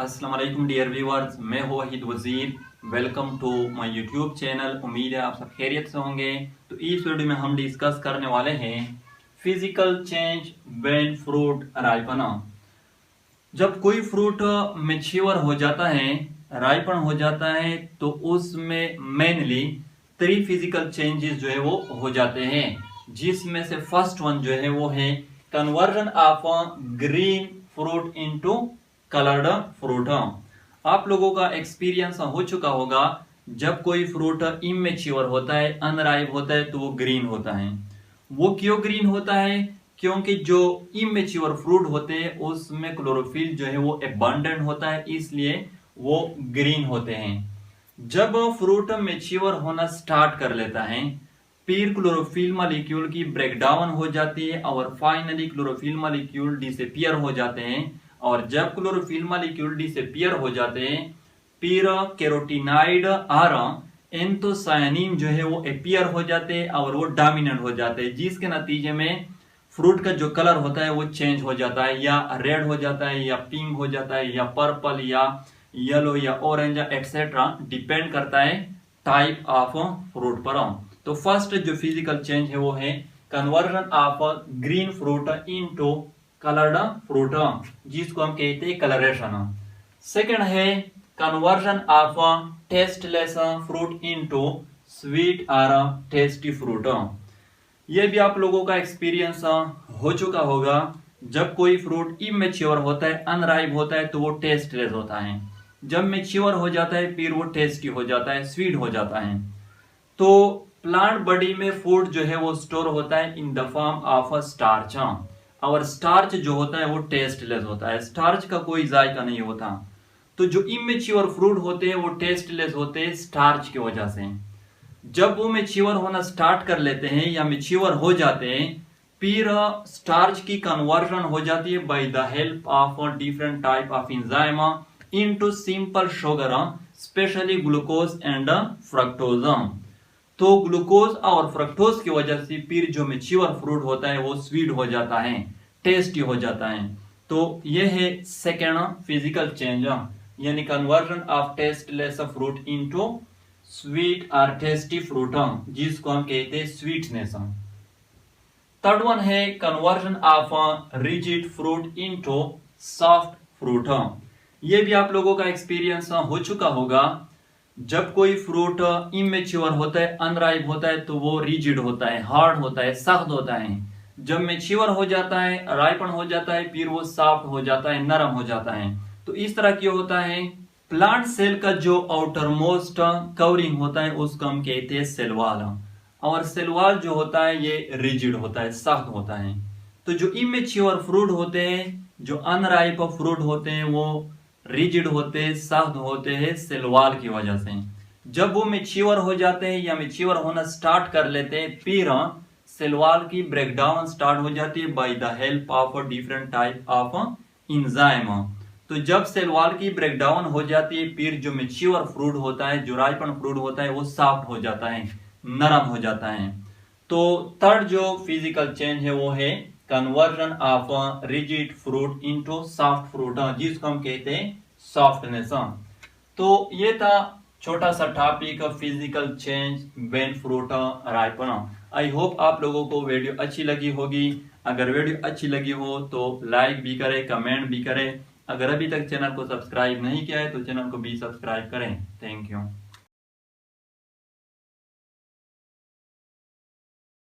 अस्सलाम वालेकुम dear viewers, मैं हूं Waheed Wazir. Welcome to my YouTube channel. उम्मीद है आप सब खैरियत से होंगे। तो इस वीडियो में हम डिस्कस करने वाले हैं physical change when fruit ripen. जब कोई फ्रूट मैच्योर हो जाता है, राइपन हो जाता है, तो उसमें मेनली 3 फिजिकल चेंजेस जो है वो हो जाते हैं, जिसमें से फर्स्ट वन जो है वो है conversion of green fruit into coloured fruit. आप लोगों का एक्सपीरियंस हो चुका होगा, जब कोई फ्रूट इमेच्योर होता है, अनराइप होता है, तो वो ग्रीन होता है। वो क्यों ग्रीन होता है? क्योंकि जो इमेच्योर फ्रूट होते हैं उसमें क्लोरोफिल जो है वो अबंडेंट होता है, इसलिए वो ग्रीन होते हैं। जब फ्रूट मेच्योर होना स्टार्ट कर लेता है, फिर क्लोरोफिल मॉलिक्यूल की ब्रेकडाउन हो जाती है और फाइनली क्लोरोफिल मॉलिक्यूल डिसअपियर हो जाते हैं। और जब क्लोरोफिल मॉलिक्यूल डिसअपियर हो जाते हैं, फिर कैरोटीनाइड और एंथोसायनिन जो है वो अपीयर हो जाते हैं और वो डोमिनेंट हो जाते हैं, जिसके नतीजे में फ्रूट का जो कलर होता है वो चेंज हो जाता है, या रेड हो जाता है, या पिंक हो जाता है, या पर्पल, या येलो, या ऑरेंज, एक्सेट्रा, डिपेंड करता है टाइप ऑफ फ्रूट पर। तो फर्स्ट जो फिजिकल चेंज है वो है conversion of green fruit into coloured fruit, जिसको हम कहते हैं कलरेशन। सेकंड है conversion of tasteless fruit into sweet और टेस्टी फ्रूट। ये भी आप लोगों का एक्सपीरियंस हो चुका होगा, जब कोई फ्रूट इमेच्योर होता है, अनराइप होता है, तो वो टेस्टलेस होता है। जब मेच्योर हो जाता है फिर वो टेस्टी हो जाता है, स्वीट हो जाता है। तो प्लांट बॉडी में फूड जो है वो स्टोर होता है in the form of starch, और स्टार्च जो होता है वो टेस्टलेस होता है, स्टार्च का कोई जायका नहीं होता। तो जो इमेच्योर फ्रूट होते हैं वो टेस्टलेस होते हैं स्टार्च की वजह से। जब वो मेच्योर होना स्टार्ट कर लेते हैं या मेच्योर हो जाते हैं, फिर स्टार्च की कन्वर्जन हो जाती है by the help of different type of enzyme into simple sugar, specially glucose and fructose. तो ग्लूकोज और फ्रक्टोज की वजह से फिर जो मेच्योर फ्रूट होता है वो स्वीट हो जाता है, टेस्टी हो जाता है। तो ये है सेकेंड फिजिकल चेंज, यानी conversion of tasteless fruit into sweet और टेस्टी फ्रूट, जिसको हम कहते हैं स्वीटनेस। थर्ड वन है conversion of rigid fruit into soft fruit. ये भी आप लोगों का एक्सपीरियंस हो चुका होगा, जब कोई फ्रूट इमेच्योर होता है, अनराइप होता है, तो वो रिजिड होता है, हार्ड होता है, सख्त होता है। जब मेच्योर हो जाता है, राइपन हो जाता है, फिर वो सॉफ्ट हो जाता है, नरम हो जाता है। तो इस तरह क्यों होता है? प्लांट सेल का जो आउटर मोस्ट कवरिंग होता है उसको हम कहते हैं सेल वॉल, और सेल वॉल जो होता है ये रिजिड होता है, सख्त होता है। तो जो इमेच्योर फ्रूट होते हैं, जो अनराइप फ्रूट होते हैं, वो रिजिड होते हैं, सख्त होते हैं सेल वॉल की वजह से। जब वो मेच्योर हो जाते हैं या मेच्योर होना स्टार्ट कर लेते हैं, फिर सेल वॉल की ब्रेकडाउन स्टार्ट हो जाती है by the help of different type of enzyme. तो जब सेल वॉल की ब्रेकडाउन हो जाती है, फिर जो मेच्योर फ्रूट होता है, जो राइपन फ्रूट होता है, वो सॉफ्ट हो जाता है, नरम हो जाता है। तो थर्ड जो फिजिकल चेंज है वो है conversion of rigid fruit into soft fruit, जिसको हम कहते हैं सॉफ्टनेस। तो ये था छोटा सा topic physical change when fruit ripen. I hope आप लोगों को वीडियो अच्छी लगी होगी। अगर वीडियो अच्छी लगी हो तो लाइक भी करें, कमेंट भी करें। अगर अभी तक चैनल को सब्सक्राइब नहीं किया है तो चैनल को भी सब्सक्राइब करें। Thank you.